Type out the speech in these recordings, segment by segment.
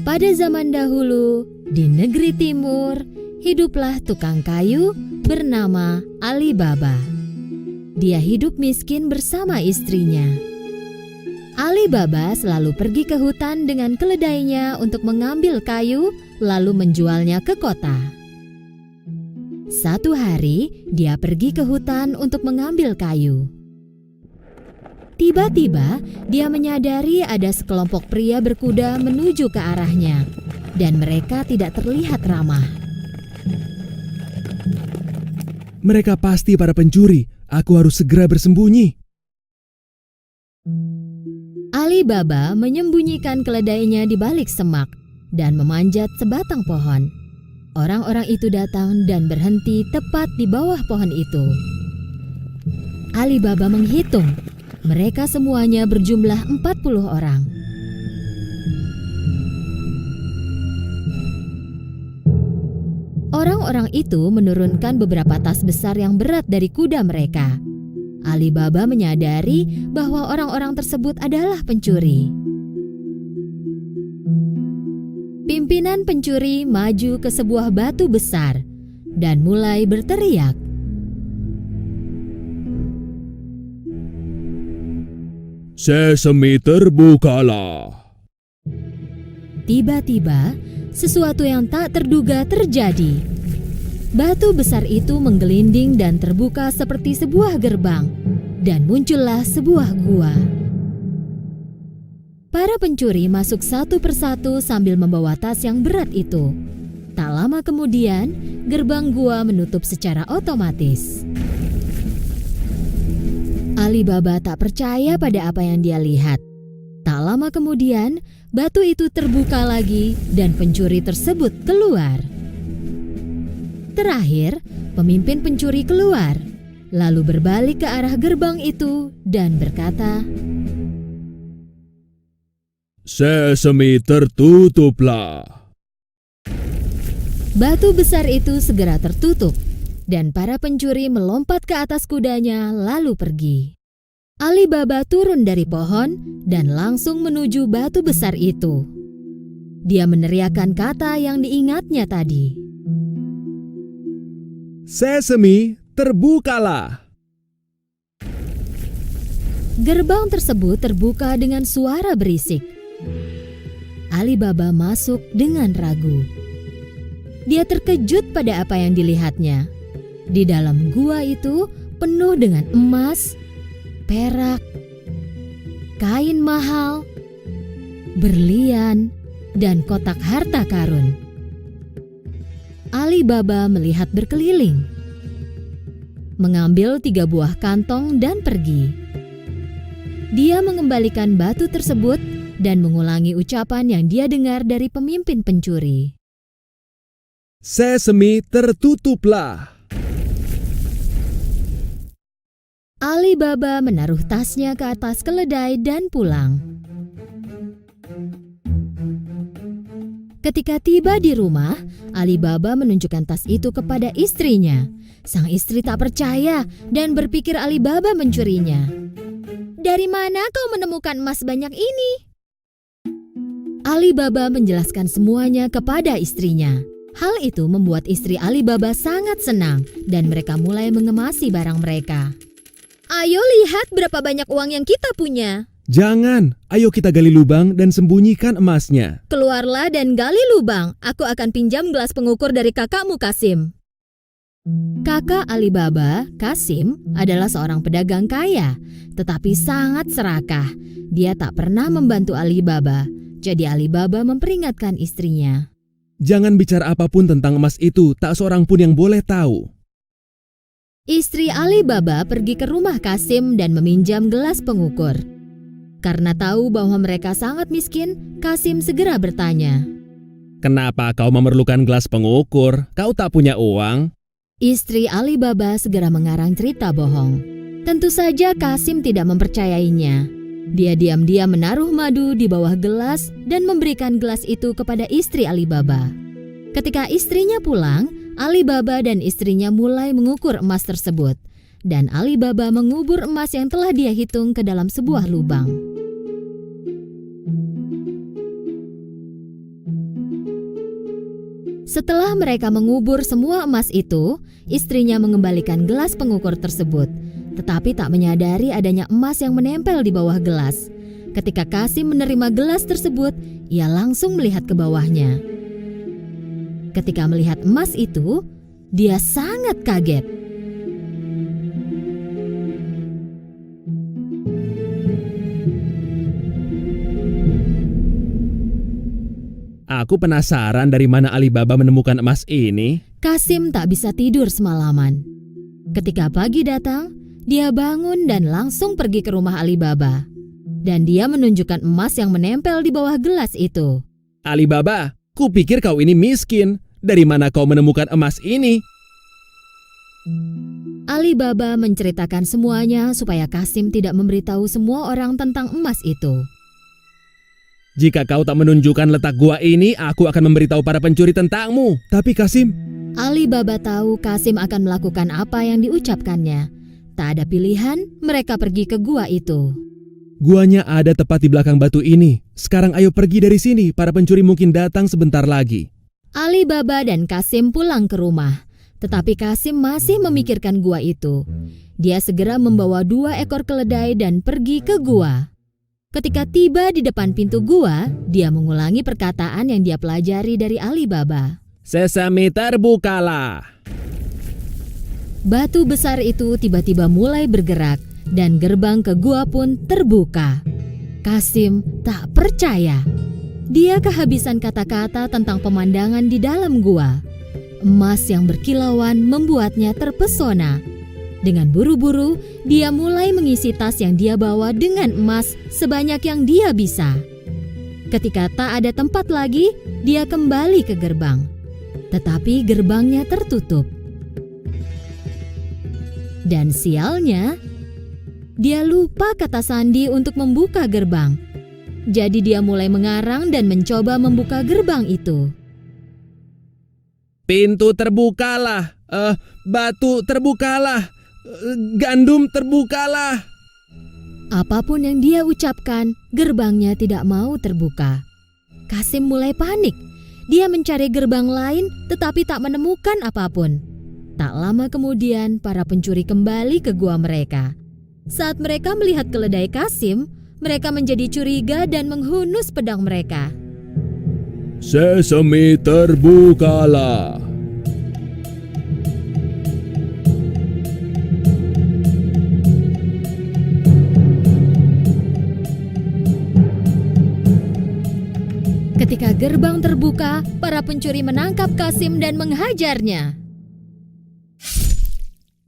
Pada zaman dahulu, di negeri timur, hiduplah tukang kayu bernama Ali Baba. Dia hidup miskin bersama istrinya. Ali Baba selalu pergi ke hutan dengan keledainya untuk mengambil kayu, lalu menjualnya ke kota. Satu hari, dia pergi ke hutan untuk mengambil kayu. Tiba-tiba, dia menyadari ada sekelompok pria berkuda menuju ke arahnya, dan mereka tidak terlihat ramah. Mereka pasti para pencuri. Aku harus segera bersembunyi. Ali Baba menyembunyikan keledainya di balik semak dan memanjat sebatang pohon. Orang-orang itu datang dan berhenti tepat di bawah pohon itu. Ali Baba menghitung. Mereka semuanya berjumlah 40 orang. Orang-orang itu menurunkan beberapa tas besar yang berat dari kuda mereka. Ali Baba menyadari bahwa orang-orang tersebut adalah pencuri. Pimpinan pencuri maju ke sebuah batu besar dan mulai berteriak. Sesame terbukalah. Tiba-tiba, sesuatu yang tak terduga terjadi. Batu besar itu menggelinding dan terbuka seperti sebuah gerbang, dan muncullah sebuah gua. Para pencuri masuk satu persatu sambil membawa tas yang berat itu. Tak lama kemudian, gerbang gua menutup secara otomatis. Ali Baba tak percaya pada apa yang dia lihat. Tak lama kemudian, batu itu terbuka lagi dan pencuri tersebut keluar. Terakhir, pemimpin pencuri keluar, lalu berbalik ke arah gerbang itu dan berkata, Sesame tertutuplah. Batu besar itu segera tertutup dan para pencuri melompat ke atas kudanya lalu pergi. Ali Baba turun dari pohon dan langsung menuju batu besar itu. Dia meneriakkan kata yang diingatnya tadi. Sesame terbukalah. Gerbang tersebut terbuka dengan suara berisik. Ali Baba masuk dengan ragu. Dia terkejut pada apa yang dilihatnya. Di dalam gua itu penuh dengan emas, perak, kain mahal, berlian, dan kotak harta karun. Ali Baba melihat berkeliling, mengambil 3 buah kantong dan pergi. Dia mengembalikan batu tersebut dan mengulangi ucapan yang dia dengar dari pemimpin pencuri. Sesame tertutuplah. Ali Baba menaruh tasnya ke atas keledai dan pulang. Ketika tiba di rumah, Ali Baba menunjukkan tas itu kepada istrinya. Sang istri tak percaya dan berpikir Ali Baba mencurinya. Dari mana kau menemukan emas banyak ini? Ali Baba menjelaskan semuanya kepada istrinya. Hal itu membuat istri Ali Baba sangat senang dan mereka mulai mengemasi barang mereka. Ayo lihat berapa banyak uang yang kita punya. Jangan, ayo kita gali lubang dan sembunyikan emasnya. Keluarlah dan gali lubang. Aku akan pinjam gelas pengukur dari kakakmu Kasim. Kakak Ali Baba, Kasim, adalah seorang pedagang kaya, tetapi sangat serakah. Dia tak pernah membantu Ali Baba, jadi Ali Baba memperingatkan istrinya. Jangan bicara apapun tentang emas itu, tak seorang pun yang boleh tahu. Istri Ali Baba pergi ke rumah Kasim dan meminjam gelas pengukur. Karena tahu bahwa mereka sangat miskin, Kasim segera bertanya, Kenapa kau memerlukan gelas pengukur? Kau tak punya uang? Istri Ali Baba segera mengarang cerita bohong. Tentu saja Kasim tidak mempercayainya. Dia diam-diam menaruh madu di bawah gelas dan memberikan gelas itu kepada istri Ali Baba. Ketika istrinya pulang, Ali Baba dan istrinya mulai mengukur emas tersebut. dan Ali Baba mengubur emas yang telah dia hitung ke dalam sebuah lubang. Setelah mereka mengubur semua emas itu, istrinya mengembalikan gelas pengukur tersebut, tetapi tak menyadari adanya emas yang menempel di bawah gelas. Ketika Qasim menerima gelas tersebut, ia langsung melihat ke bawahnya. Ketika melihat emas itu, dia sangat kaget. Aku penasaran dari mana Ali Baba menemukan emas ini. Qasim tak bisa tidur semalaman. Ketika pagi datang, dia bangun dan langsung pergi ke rumah Ali Baba. Dan dia menunjukkan emas yang menempel di bawah gelas itu. Ali Baba, kupikir kau ini miskin. Dari mana kau menemukan emas ini? Ali Baba menceritakan semuanya supaya Qasim tidak memberitahu semua orang tentang emas itu. Jika kau tak menunjukkan letak gua ini, aku akan memberitahu para pencuri tentangmu. Tapi Qasim, Ali Baba tahu Qasim akan melakukan apa yang diucapkannya. Tak ada pilihan, mereka pergi ke gua itu. guanya ada tepat di belakang batu ini. Sekarang ayo pergi dari sini, para pencuri mungkin datang sebentar lagi. Ali Baba dan Qasim pulang ke rumah. Tetapi Qasim masih memikirkan gua itu. Dia segera membawa 2 ekor keledai dan pergi ke gua. Ketika tiba di depan pintu gua, dia mengulangi perkataan yang dia pelajari dari Ali Baba. Sesame terbukalah. Batu besar itu tiba-tiba mulai bergerak dan gerbang ke gua pun terbuka. Qasim tak percaya. Dia kehabisan kata-kata tentang pemandangan di dalam gua. Emas yang berkilauan membuatnya terpesona. Dengan buru-buru, dia mulai mengisi tas yang dia bawa dengan emas sebanyak yang dia bisa. Ketika tak ada tempat lagi, dia kembali ke gerbang. Tetapi gerbangnya tertutup. Dan sialnya, dia lupa kata sandi untuk membuka gerbang. Jadi dia mulai mengarang dan mencoba membuka gerbang itu. Pintu terbukalah. Batu terbukalah. Gandum terbukalah. Apapun yang dia ucapkan, gerbangnya tidak mau terbuka. Qasim mulai panik. Dia mencari gerbang lain tetapi tak menemukan apapun. Tak lama kemudian, para pencuri kembali ke gua mereka. Saat mereka melihat keledai Qasim, mereka menjadi curiga dan menghunus pedang mereka. Sesame terbukalah. Ketika gerbang terbuka, para pencuri menangkap Qasim dan menghajarnya.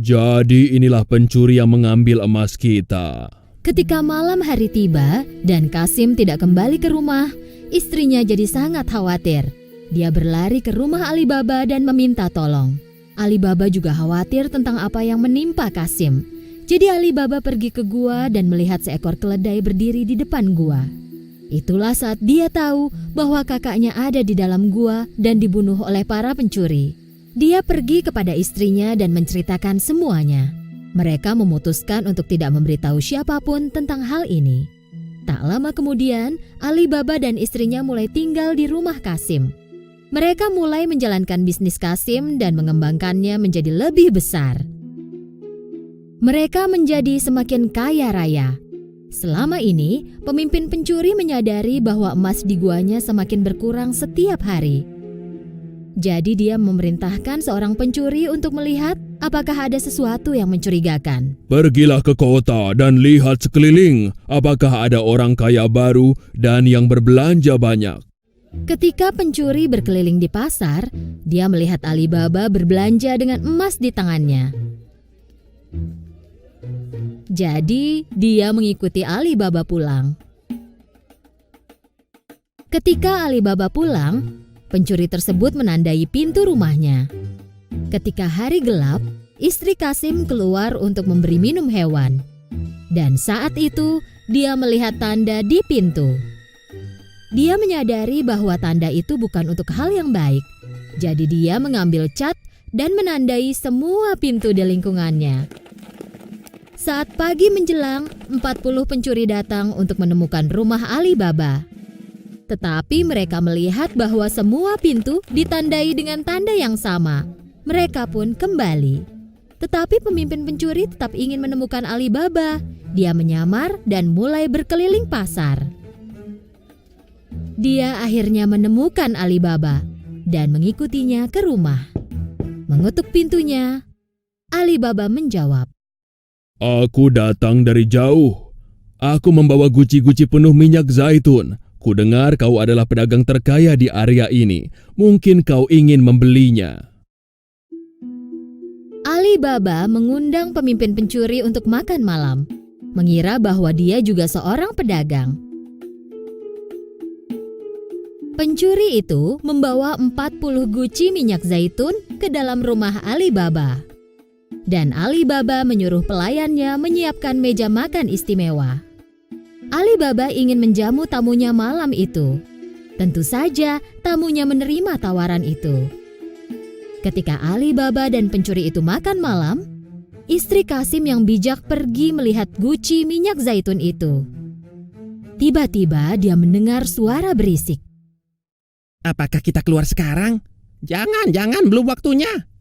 Jadi inilah pencuri yang mengambil emas kita. Ketika malam hari tiba dan Qasim tidak kembali ke rumah, istrinya jadi sangat khawatir. Dia berlari ke rumah Ali Baba dan meminta tolong. Ali Baba juga khawatir tentang apa yang menimpa Qasim. Jadi Ali Baba pergi ke gua dan melihat seekor keledai berdiri di depan gua. Itulah saat dia tahu bahwa kakaknya ada di dalam gua dan dibunuh oleh para pencuri. Dia pergi kepada istrinya dan menceritakan semuanya. Mereka memutuskan untuk tidak memberitahu siapapun tentang hal ini. Tak lama kemudian, Ali Baba dan istrinya mulai tinggal di rumah Qasim. Mereka mulai menjalankan bisnis Qasim dan mengembangkannya menjadi lebih besar. Mereka menjadi semakin kaya raya. Selama ini, pemimpin pencuri menyadari bahwa emas di guanya semakin berkurang setiap hari. Jadi dia memerintahkan seorang pencuri untuk melihat apakah ada sesuatu yang mencurigakan. Pergilah ke kota dan lihat sekeliling, apakah ada orang kaya baru dan yang berbelanja banyak. Ketika pencuri berkeliling di pasar, dia melihat Ali Baba berbelanja dengan emas di tangannya. Jadi, dia mengikuti Ali Baba pulang. Ketika Ali Baba pulang, pencuri tersebut menandai pintu rumahnya. Ketika hari gelap, istri Qasim keluar untuk memberi minum hewan. Dan saat itu, dia melihat tanda di pintu. Dia menyadari bahwa tanda itu bukan untuk hal yang baik. Jadi dia mengambil cat dan menandai semua pintu di lingkungannya. Saat pagi menjelang, 40 pencuri datang untuk menemukan rumah Ali Baba. Tetapi mereka melihat bahwa semua pintu ditandai dengan tanda yang sama. Mereka pun kembali. Tetapi pemimpin pencuri tetap ingin menemukan Ali Baba. Dia menyamar dan mulai berkeliling pasar. Dia akhirnya menemukan Ali Baba dan mengikutinya ke rumah. Mengetuk pintunya, Ali Baba menjawab, Aku datang dari jauh. Aku membawa guci-guci penuh minyak zaitun. Kudengar kau adalah pedagang terkaya di area ini. Mungkin kau ingin membelinya. Ali Baba mengundang pemimpin pencuri untuk makan malam, mengira bahwa dia juga seorang pedagang. Pencuri itu membawa 40 guci minyak zaitun ke dalam rumah Ali Baba. Dan Ali Baba menyuruh pelayannya menyiapkan meja makan istimewa. Ali Baba ingin menjamu tamunya malam itu. Tentu saja tamunya menerima tawaran itu. Ketika Ali Baba dan pencuri itu makan malam, istri Kasim yang bijak pergi melihat guci minyak zaitun itu. Tiba-tiba dia mendengar suara berisik. Apakah kita keluar sekarang? Jangan, belum waktunya.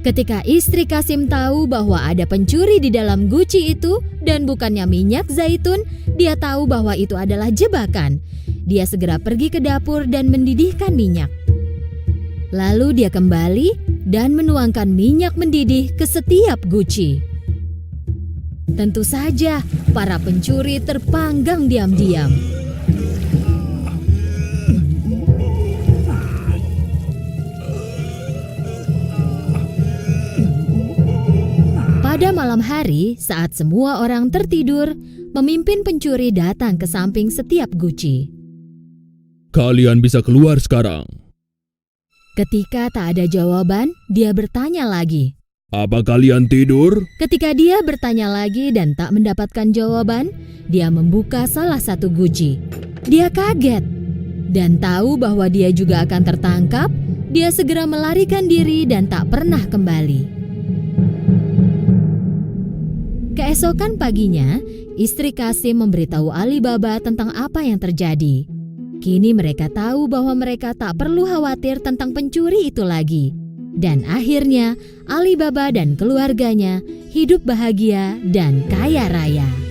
Ketika istri Kasim tahu bahwa ada pencuri di dalam guci itu dan bukannya minyak zaitun, dia tahu bahwa itu adalah jebakan. Dia segera pergi ke dapur dan mendidihkan minyak. Lalu dia kembali dan menuangkan minyak mendidih ke setiap guci. Tentu saja para pencuri terpanggang diam-diam. Pada malam hari, saat semua orang tertidur, pemimpin pencuri datang ke samping setiap guci. Kalian bisa keluar sekarang. Ketika tak ada jawaban, dia bertanya lagi. Apa kalian tidur? Ketika dia bertanya lagi dan tak mendapatkan jawaban, dia membuka salah satu guci. Dia kaget dan tahu bahwa dia juga akan tertangkap. Dia segera melarikan diri dan tak pernah kembali. Keesokan paginya, istri Kasim memberitahu Ali Baba tentang apa yang terjadi. Kini mereka tahu bahwa mereka tak perlu khawatir tentang pencuri itu lagi. Dan akhirnya Ali Baba dan keluarganya hidup bahagia dan kaya raya.